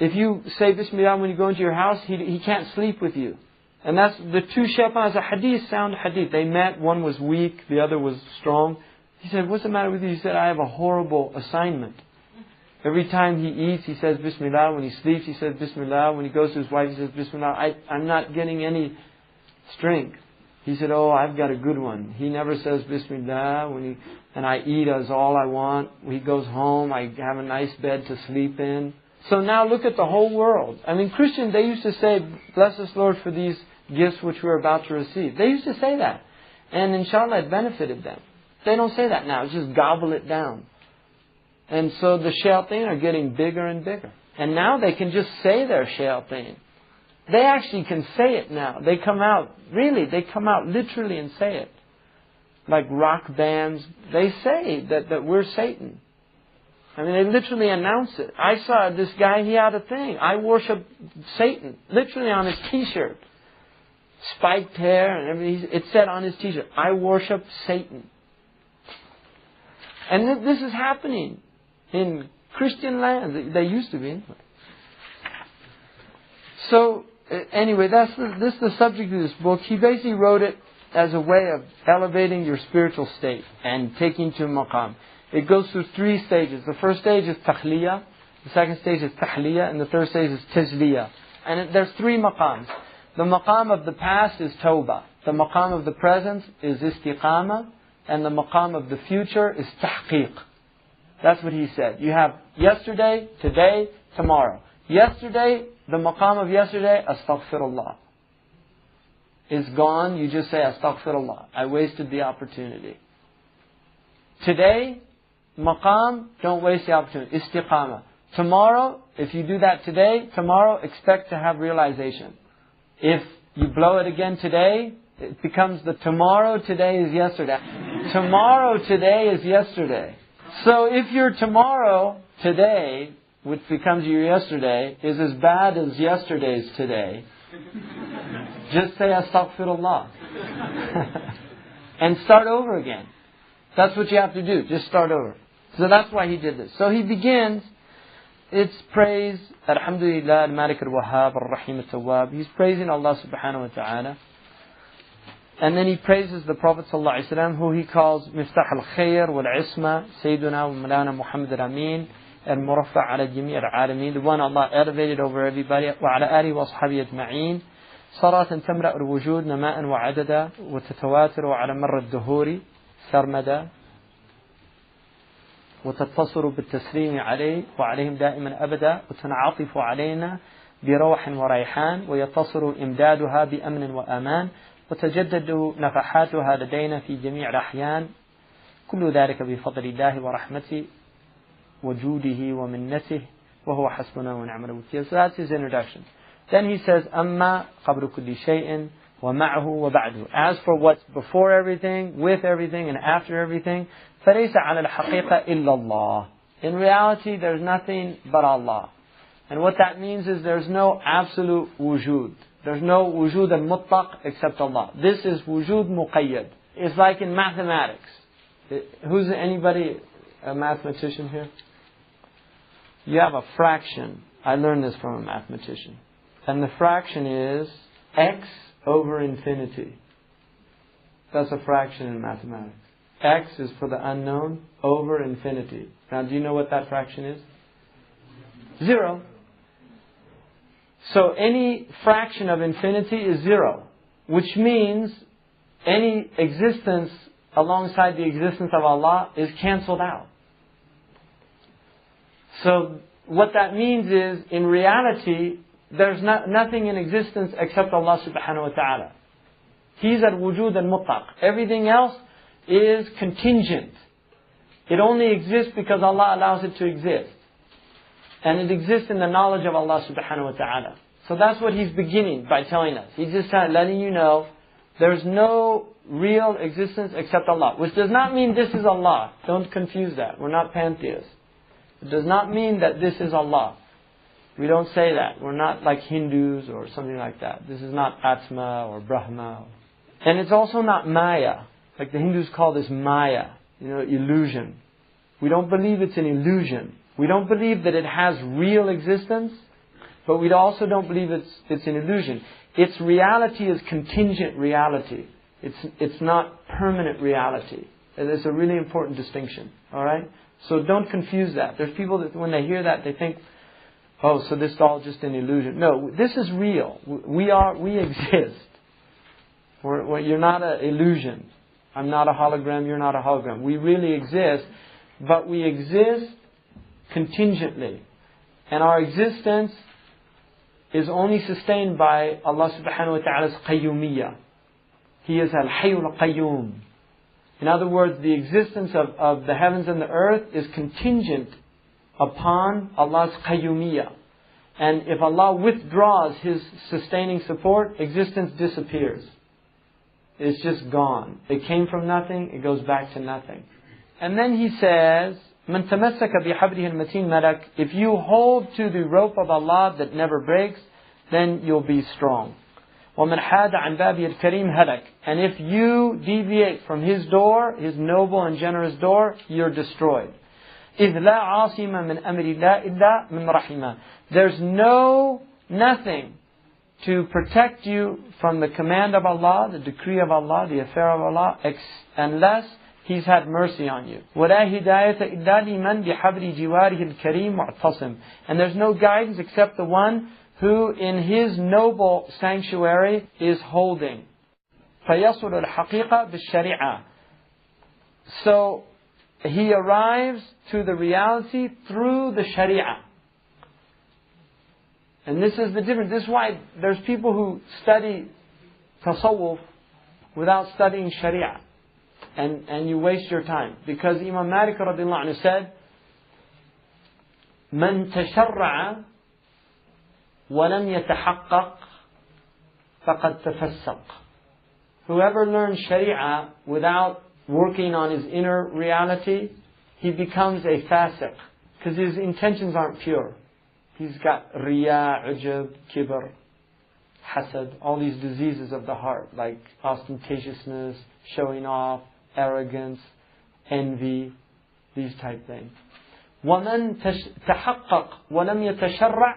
Speaker 2: If you say Bismillah when you go into your house, he can't sleep with you. And that's the two shaitans, a hadith, sound hadith. They met, one was weak, the other was strong. He said, what's the matter with you? He said, I have a horrible assignment. Every time he eats, he says Bismillah. When he sleeps, he says Bismillah. When he goes to his wife, he says Bismillah. I'm not getting any strength. He said, oh, I've got a good one. He never says Bismillah. And I eat as all I want. He goes home, I have a nice bed to sleep in. So now look at the whole world. I mean, Christians, they used to say, bless us, Lord, for these gifts which we're about to receive. They used to say that. And inshallah, it benefited them. They don't say that now. It's just gobble it down. And so the shayateen are getting bigger and bigger. And now they can just say they're shayateen. They actually can say it now. They come out literally and say it. Like rock bands, they say that we're Satan. I mean, they literally announce it. I saw this guy, he had a thing. I worship Satan. Literally on his t-shirt. Spiked hair and everything. It said on his t-shirt, I worship Satan. And this is happening in Christian lands. They used to be anyway. So, anyway, this is the subject of this book. He basically wrote it as a way of elevating your spiritual state and taking to maqam. It goes through 3 stages. The first stage is takhliya, the second stage is tahliya, and the third stage is tajliya. And there's 3 maqams. The maqam of the past is tawbah. The maqam of the present is istiqamah. And the maqam of the future is tahqiq. That's what he said. You have yesterday, today, tomorrow. Yesterday, the maqam of yesterday, astaghfirullah. Is gone, you just say astaghfirullah. I wasted the opportunity. Today, maqam, don't waste the opportunity. Istiqamah. Tomorrow, if you do that today, tomorrow expect to have realization. If you blow it again today, it becomes the tomorrow, today is yesterday. Tomorrow today is yesterday. So if your tomorrow today, which becomes your yesterday, is as bad as yesterday's today, just say astaghfirullah. And start over again. That's what you have to do. Just start over. So that's why he did this. So he begins, it's praise, Alhamdulillah, Al-Malik Al-Wahhab, Al-Rahim Al-Tawwab. He's praising Allah subhanahu wa ta'ala. And then he praises the Prophet sallallahu alaihi wasallam, who he calls Miftah al-Khair wal-Isma, Sayyiduna wa Mawlana Muhammad al-Amin, al-Muraffa' ala jami' al-alamin, the one Allah elevated over everybody, wa ala alihi wa ashabihi ajma'in, صلاة تملأ الوجود نماء وعددا وتتواتر على مر الدهور سرمدا وتتصل بالتسليم عليه وعليهم دائما أبدا وتنعطف علينا بروح وريحان ويتصل إمدادها بأمن وأمان وتجدد نفحاتها لدينا في جميع الأحيان كل ذلك بفضل الله ورحمته وجوده ومنته وهو حسبنا ونعم الوكيل. So that's his introduction. Then he says, أما قبل كل شيء ومعه وبعده. As for what's before everything, with everything, and after everything, فليس على الحقيقة إلا الله. In reality, there's nothing but Allah. And what that means is there's no absolute wujud. There's no wujud al-mutlaq except Allah. This is wujud muqayyad. It's like in mathematics. Who's anybody a mathematician here? You have a fraction. I learned this from a mathematician. And the fraction is x over infinity. That's a fraction in mathematics. X is for the unknown over infinity. Now, do you know what that fraction is? 0. So any fraction of infinity is 0, which means any existence alongside the existence of Allah is cancelled out. So what that means is, in reality, there's nothing in existence except Allah subhanahu wa ta'ala. He's al-wujud al-mutlaq. Everything else is contingent. It only exists because Allah allows it to exist. And it exists in the knowledge of Allah subhanahu wa ta'ala. So that's what he's beginning by telling us. He's just letting you know there's no real existence except Allah. Which does not mean this is Allah. Don't confuse that. We're not pantheists. It does not mean that this is Allah. We don't say that. We're not like Hindus or something like that. This is not Atma or Brahma. And it's also not Maya. Like the Hindus call this Maya. Illusion. We don't believe it's an illusion. We don't believe that it has real existence. But we also don't believe it's an illusion. Its reality is contingent reality. It's not permanent reality. And it's a really important distinction. Alright? So don't confuse that. There's people that when they hear that, they think, oh, so this is all just an illusion. No, this is real. We exist. You're not an illusion. I'm not a hologram, you're not a hologram. We really exist, but we exist contingently. And our existence is only sustained by Allah subhanahu wa ta'ala's qayyumiyyah. He is al-hayyul qayyum. In other words, the existence of the heavens and the earth is contingent upon Allah's qayyumiyyah. And if Allah withdraws His sustaining support, existence disappears. It's just gone. It came from nothing, it goes back to nothing. And then he says, مَنْ تَمَسَّكَ بِحَبْلِهِ الْمَتِينِ مَلَكَ. If you hold to the rope of Allah that never breaks, then you'll be strong. وَمَنْ حَادَ عَنْ بَابِهِ الْكَرِيمِ هَلَكَ. And if you deviate from His door, His noble and generous door, you're destroyed. إِذْ لَا عَاصِمَ مِنْ أَمْرِ اللَّهِ إِلَّا مِنْ رَحِمَهُ. There's nothing to protect you from the command of Allah, the decree of Allah, the affair of Allah, unless He's had mercy on you. وَلَا هِدَايَةَ إِلَّا لِمَنْ بِحَبْلِ جِوَارِهِ الْكَرِيمِ مُعْتَصِمٍ. And there's no guidance except the one who in His noble sanctuary is holding. فَيَصُلُ الْحَقِيقَةِ بِالشَّرِيعَةِ. So he arrives to the reality through the Sharia. And this is the difference. This is why there's people who study tasawwuf without studying Sharia. And you waste your time. Because Imam Malik radiallahu anhu said, مَنْ تَشَرَّعَ وَلَمْ يَتَحَقَّقْ فَقَدْ تَفَسَّقْ. Whoever learns Sharia without working on his inner reality, he becomes a fasiq. Because his intentions aren't pure. He's got riya, ujub, kibr, hasad, all these diseases of the heart, like ostentatiousness, showing off, arrogance, envy, these type things. وَمَنْ تَحَقَّقْ وَلَمْ يَتَشَرَّعْ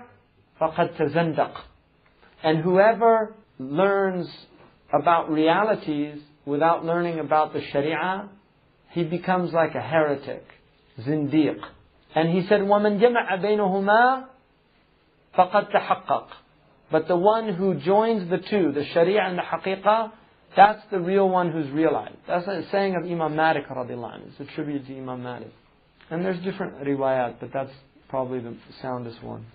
Speaker 2: فَقَدْ تَزَنْدَقْ. And whoever learns about realities without learning about the Sharia, he becomes like a heretic, zindiq. And he said, وَمَنْ جَمَعَ بَيْنَهُمَا فَقَدْ تَحَقَّقْ. But the one who joins the two, the Sharia and the Haqiqah, that's the real one who's realized. That's a saying of Imam Malik radiallahu anhu. It's attributed to Imam Malik. And there's different riwayat, but that's probably the soundest one.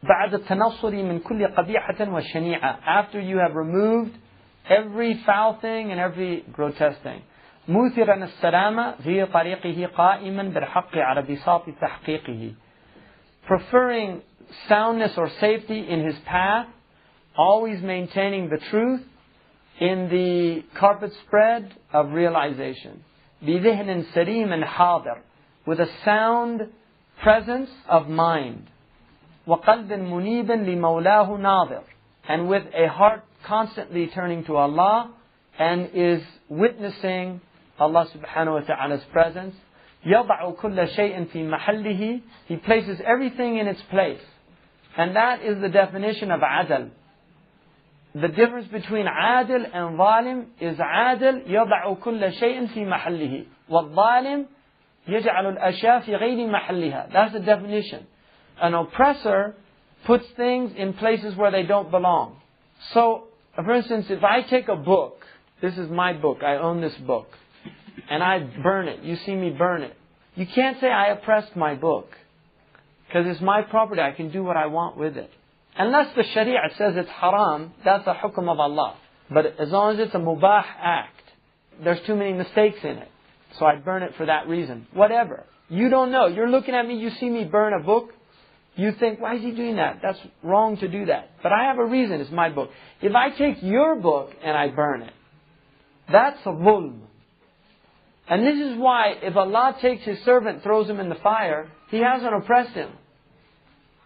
Speaker 2: بعد التنصر من كل قبيحة وشنيعة. After you have removed every foul thing and every grotesque thing. موثرا السلامة في طريقه قائما بالحق على بساط تحقيقه. Preferring soundness or safety in his path, always maintaining the truth in the carpet spread of realization. بذهن سليم حاضر. With a sound presence of mind. وقلب منيب لمولاه ناظر. And with a heart constantly turning to Allah and is witnessing Allah subhanahu wa ta'ala's presence. يضع كل شيء في محله. He places everything in its place. And that is the definition of adl. The difference between adl and zalim is adl يضع كل شيء في محله. والظالم يجعل الأشياء في غير محلها. That's the definition. An oppressor puts things in places where they don't belong. So, for instance, if I take a book, this is my book, I own this book, and I burn it, you see me burn it. You can't say I oppressed my book, because it's my property, I can do what I want with it. Unless the Sharia says it's haram, that's a hukum of Allah. But as long as it's a mubah act, there's too many mistakes in it. So I burn it for that reason. Whatever. You don't know. You're looking at me, you see me burn a book. You think, why is he doing that? That's wrong to do that. But I have a reason, it's my book. If I take your book and I burn it, that's a dhulm. And this is why if Allah takes His servant, throws him in the fire, He hasn't oppressed him.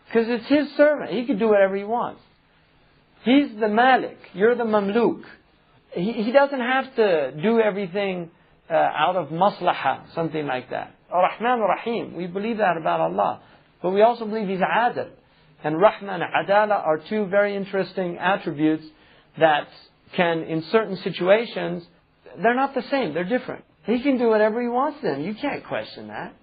Speaker 2: Because it's His servant. He can do whatever He wants. He's the Malik. You're the Mamluk. He doesn't have to do everything out of maslahah, something like that. Ar-Rahman Ar-Rahim. We believe that about Allah. But we also believe He's Adil. And Rahman and Adala are two very interesting attributes that can, in certain situations, they're not the same, they're different. He can do whatever He wants then. You can't question that.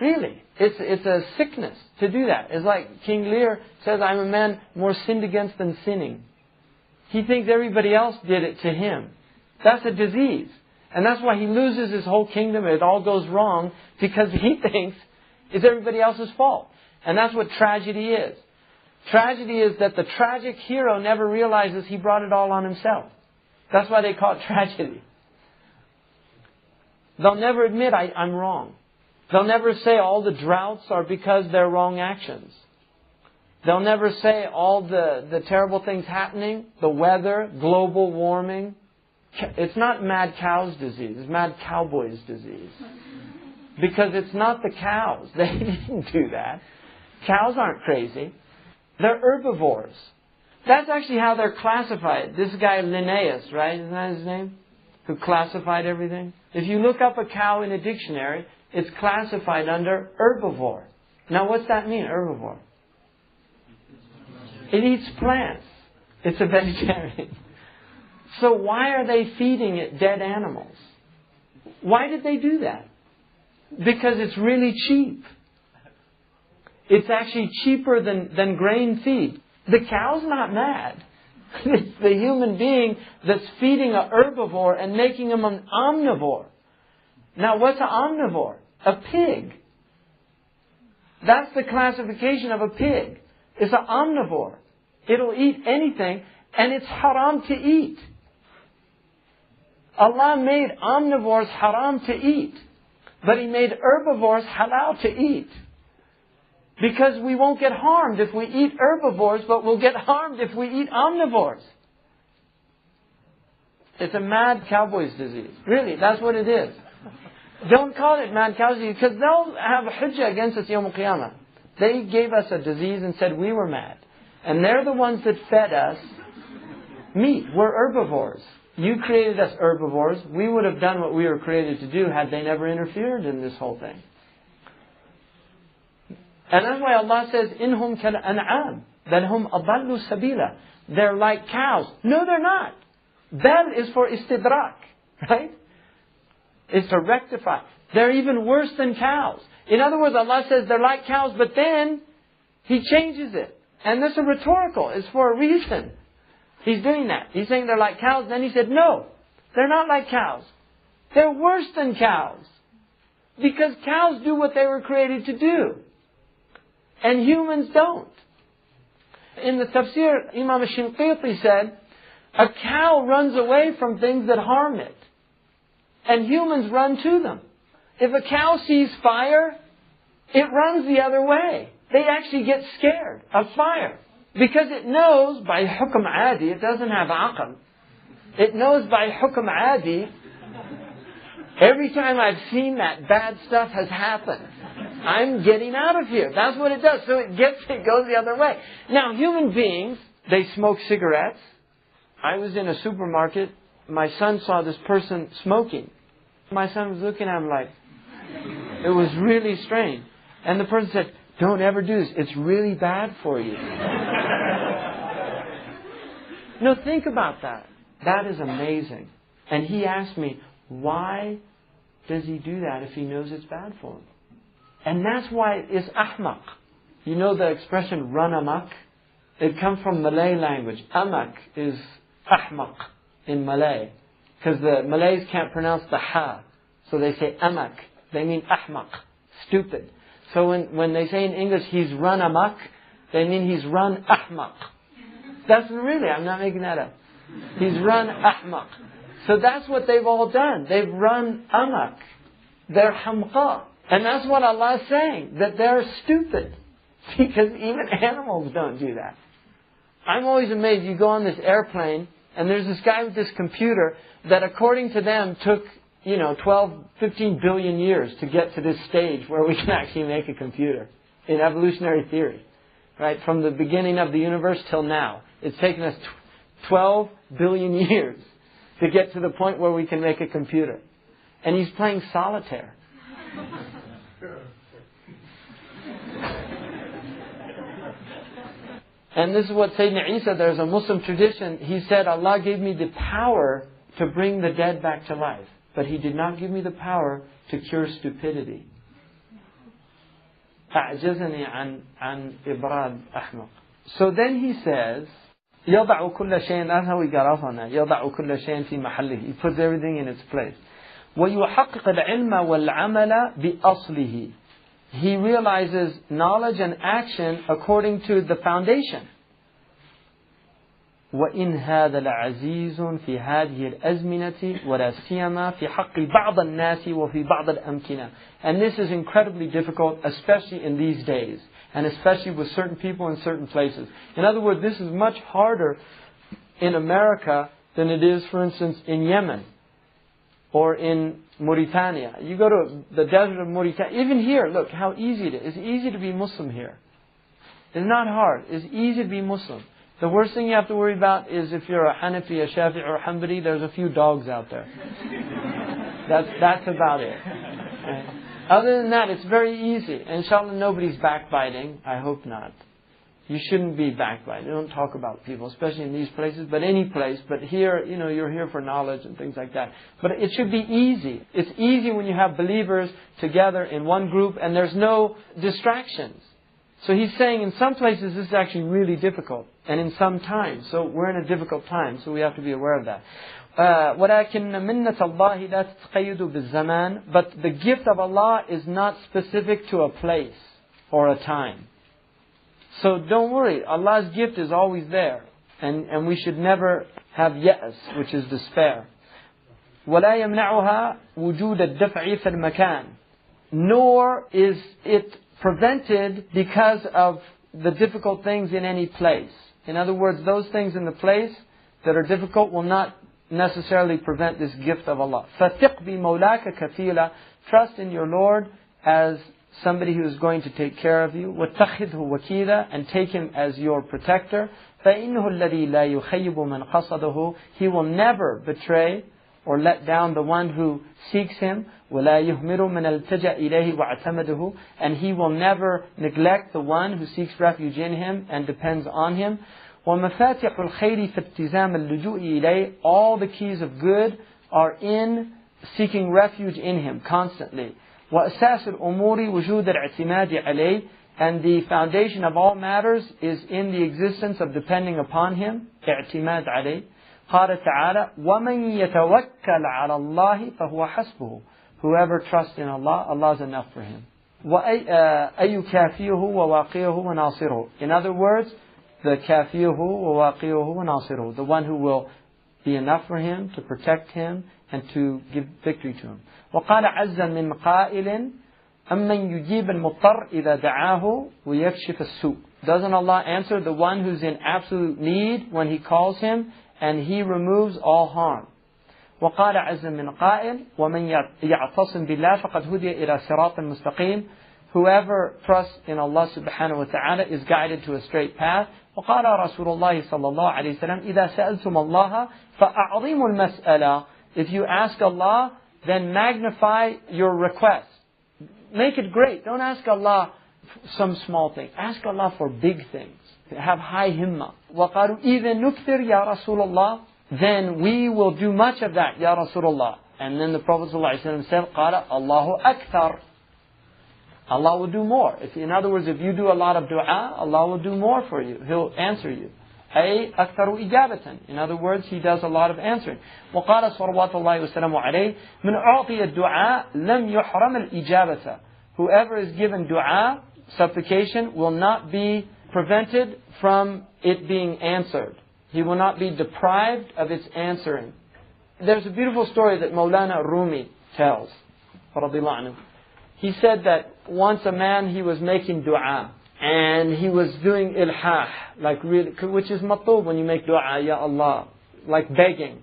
Speaker 2: Really. It's a sickness to do that. It's like King Lear says, I'm a man more sinned against than sinning. He thinks everybody else did it to him. That's a disease. And that's why he loses his whole kingdom. It all goes wrong because he thinks it's everybody else's fault. And that's what tragedy is. Tragedy is that the tragic hero never realizes he brought it all on himself. That's why they call it tragedy. They'll never admit, I'm wrong. They'll never say all the droughts are because they're wrong actions. They'll never say all the terrible things happening, the weather, global warming. It's not mad cow's disease, it's mad cowboy's disease. Because it's not the cows. They didn't do that. Cows aren't crazy. They're herbivores. That's actually how they're classified. This guy Linnaeus, right? Isn't that his name? Who classified everything? If you look up a cow in a dictionary, it's classified under herbivore. Now what's that mean, herbivore? It eats plants. It's a vegetarian. So why are they feeding it dead animals? Why did they do that? Because it's really cheap. It's actually cheaper than grain feed. The cow's not mad. It's the human being that's feeding a herbivore and making him an omnivore. Now what's an omnivore? A pig. That's the classification of a pig. It's an omnivore. It'll eat anything and it's haram to eat. Allah made omnivores haram to eat. But He made herbivores halal to eat. Because we won't get harmed if we eat herbivores, but we'll get harmed if we eat omnivores. It's a mad cowboy's disease. Really, that's what it is. Don't call it mad cowboy's disease, because they'll have a hujjah against us Yawm al-Qiyamah. They gave us a disease and said we were mad. And they're the ones that fed us meat. We're herbivores. You created us herbivores. We would have done what we were created to do had they never interfered in this whole thing. And that's why Allah says, "Inhum kal an'am, bal hum adallu sabila." They're like cows. No, they're not. Bal is for istidrak, right? It's to rectify. They're even worse than cows. In other words, Allah says they're like cows, but then He changes it. And this is rhetorical. It's for a reason. He's doing that. He's saying they're like cows. Then He said, no, they're not like cows. They're worse than cows. Because cows do what they were created to do. And humans don't. In the tafsir, Imam al-Shinqiti said, a cow runs away from things that harm it. And humans run to them. If a cow sees fire, it runs the other way. They actually get scared of fire. Because it knows by hukm adi, it doesn't have aql. It knows by hukm adi, every time I've seen that, bad stuff has happened. I'm getting out of here. That's what it does. So it goes the other way. Now, human beings, they smoke cigarettes. I was in a supermarket. My son saw this person smoking. My son was looking at him like, it was really strange. And the person said, don't ever do this. It's really bad for you. No, think about that. That is amazing. And he asked me, why does he do that if he knows it's bad for him? And that's why it's ahmaq. You know the expression run amok? It comes from Malay language. Amak is ahmaq in Malay. Because the Malays can't pronounce the ha. So they say amak. They mean ahmaq. Stupid. So when they say in English, he's run amok, they mean he's run ahmaq. That's really, I'm not making that up. He's run ahmaq. So that's what they've all done. They've run amok. They're hamqa. And that's what Allah is saying, that they're stupid. Because even animals don't do that. I'm always amazed. You go on this airplane, and there's this guy with this computer that according to them took, 12, 15 billion years to get to this stage where we can actually make a computer in evolutionary theory. Right? From the beginning of the universe till now. It's taken us 12 billion years to get to the point where we can make a computer. And he's playing solitaire. And this is what Sayyidina Isa, there's a Muslim tradition, he said, Allah gave me the power to bring the dead back to life. But He did not give me the power to cure stupidity. أعجزني عن إبراد أحمق. So then he says, يضع كل شيء, that's how we got off on that. يضع كل شيء في محله. He puts everything in its place. ويحقق العلم والعمل بأصله. He realizes knowledge and action according to the foundation. وإن هذا لعزيز في هذه الأزمنة ولا سيما في حق بعض الناس وفي بعض الأمكنة. And this is incredibly difficult, especially in these days, and especially with certain people in certain places. In other words, this is much harder in America than it is, for instance, in Yemen or in Mauritania. You go to the desert of Mauritania, even here, look how easy it is. It's easy to be Muslim here. It's not hard. It's easy to be Muslim. The worst thing you have to worry about is if you're a Hanafi, a Shafi'i or a Hanbali, there's a few dogs out there. That's about it. Other than that, it's very easy. Inshallah, nobody's backbiting. I hope not. You shouldn't be backbiting. You don't talk about people, especially in these places, but any place. But here, you're here for knowledge and things like that. But it should be easy. It's easy when you have believers together in one group and there's no distractions. So he's saying in some places this is actually really difficult. And in some times. So we're in a difficult time. So we have to be aware of that. وَلَكِنَّ مِنَّةَ اللَّهِ لَا تَتْقَيُّدُ بِالزَّمَانِ. But the gift of Allah is not specific to a place or a time. So don't worry. Allah's gift is always there. And we should never have ya'as, which is despair. وَلَا يَمْنَعُهَا وُجُودَ الدَّفْعِ فِي الْمَكَانِ. Nor is it prevented because of the difficult things in any place. In other words, those things in the place that are difficult will not necessarily prevent this gift of Allah. فَثِقْ بِمَوْلَاكَ كَفِيلًا. Trust in your Lord as somebody who is going to take care of you. وَاتَّخِذْهُ وَكِيلًا. And take him as your protector. فَإِنَّهُ الَّذِي لَا يُخَيِّبُ مَنْ قَصَدَهُ. He will never betray or let down the one who seeks him. وَلَا يُهْمِرُ مَنْ الْتَجَأَ إِلَيْهِ وَاعْتَمَدَهُ. And he will never neglect the one who seeks refuge in him and depends on him. وَمَفَاتِحُ الْخَيْرِ فَاتِّزَامَ اللُّجُوءِ إِلَيْهِ. All the keys of good are in seeking refuge in him constantly. وَأَسَاسُ الْأُمُورِ وُجُودَ الْاعْتِمَادِ عَلَيْهِ. And the foundation of all matters is in the existence of depending upon him. اعتماد عليه. قال تعالى وَمَنْ يَتَوَكَّلْ عَلَى اللَّهِ فَهُوَ حَسْبُهُ. Whoever trusts in Allah, Allah is enough for him. أَيُكَافِيهُ وَوَاقِيهُ وَنَاصِرُهُ. In other words, the كَافِيهُ وَوَاقِيهُ وَنَاصِرُهُ. The one who will be enough for him, to protect him, and to give victory to him. وقال عَزًّا مِنْ قَائِلٍ أَمَّنْ يُجِيبَ الْمُضْطَرَّ إِذَا دَعَاهُ وَيَكْشِفَ السُّوءَ. Doesn't Allah answer the one who's in absolute need when he calls him, and he removes all harm? وقال عز من قائل ومن يعتصم بالله فقد هدي إلى صراط مستقيم. Whoever trusts in Allah subhanahu wa ta'ala is guided to a straight path. وقال رسول الله صلى الله عليه وسلم إذا سألتم الله فأعظموا المسألة. If you ask Allah, then magnify your request. Make it great. Don't ask Allah some small thing. Ask Allah for big things. Have high himmah. وقالوا إذا نكثر يا رسول الله. Then we will do much of that, Ya Rasulullah. And then the Prophet ﷺ said, قال الله أكثر. Allah will do more. In other words, if you do a lot of dua, Allah will do more for you. He'll answer you. أي أكثر إجابة. In other words, He does a lot of answering. وقال صلوات الله وسلامه عليه من أعطي الدعاء لم يحرم الإجابة. Whoever is given dua, supplication, will not be prevented from it being answered. He will not be deprived of its answering. There's a beautiful story that Mawlana Rumi tells. He said that once a man, he was making dua. And he was doing ilhah. Which is matlub when you make dua, Ya Allah. Like begging.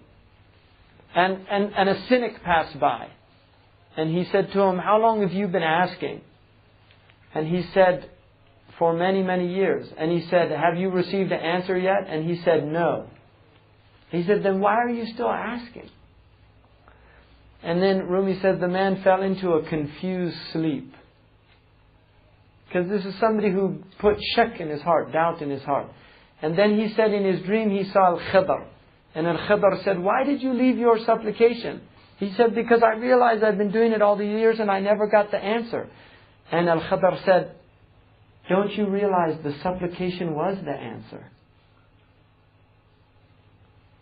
Speaker 2: And a cynic passed by. And he said to him, how long have you been asking? And he said, for many, many years. And he said, have you received an answer yet? And he said, no. He said, then why are you still asking? And then Rumi said, the man fell into a confused sleep. Because this is somebody who put shak in his heart, doubt in his heart. And then he said in his dream, he saw Al-Khidr. And Al-Khidr said, why did you leave your supplication? He said, because I realized I've been doing it all the years and I never got the answer. And Al-Khidr said, don't you realize the supplication was the answer?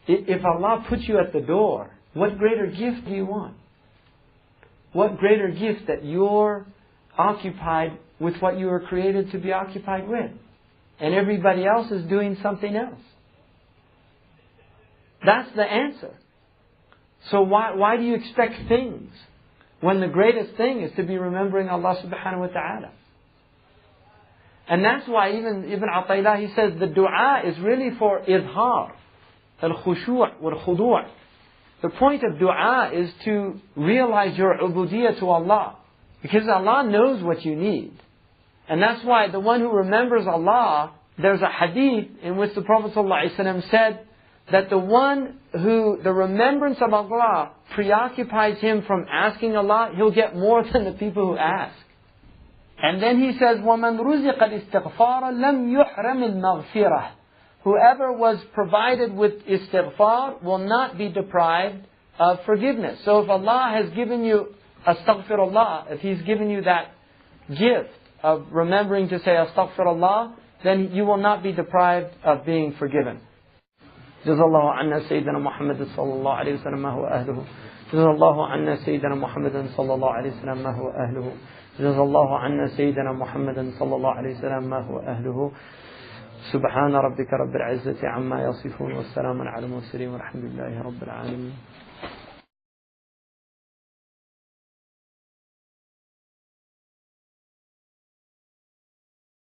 Speaker 2: If Allah puts you at the door, what greater gift do you want? What greater gift that you're occupied with what you were created to be occupied with, and everybody else is doing something else? That's the answer. So why do you expect things when the greatest thing is to be remembering Allah subhanahu wa ta'ala? And that's why even Ibn Ataylah, he says the dua is really for izhar, al-khushu' wal-khudu'. The point of dua is to realize your ubudiyyah to Allah. Because Allah knows what you need. And that's why the one who remembers Allah, there's a hadith in which the Prophet ﷺ said that the remembrance of Allah preoccupies him from asking Allah, he'll get more than the people who ask. And then he says, وَمَنْ رُزِقَ الْإِسْتِغْفَارَ لَمْ يُحْرَمِ الْمَغْفِرَةِ. Whoever was provided with istighfar will not be deprived of forgiveness. So if Allah has given you astaghfirullah, if He's given you that gift of remembering to say astaghfirullah, then you will not be deprived of being forgiven. جزا الله عنا سيدنا محمد صلى الله عليه وسلم ما هو أهله. جزا الله عنا سيدنا محمد صلى الله عليه وسلم ما هو أهله. جزا الله عنا سيدنا محمد صلى الله عليه وسلم ما هو أهله. سبحان ربك رب العزة عما يصفون والسلام على المرسلين والحمد لله رب العالمين.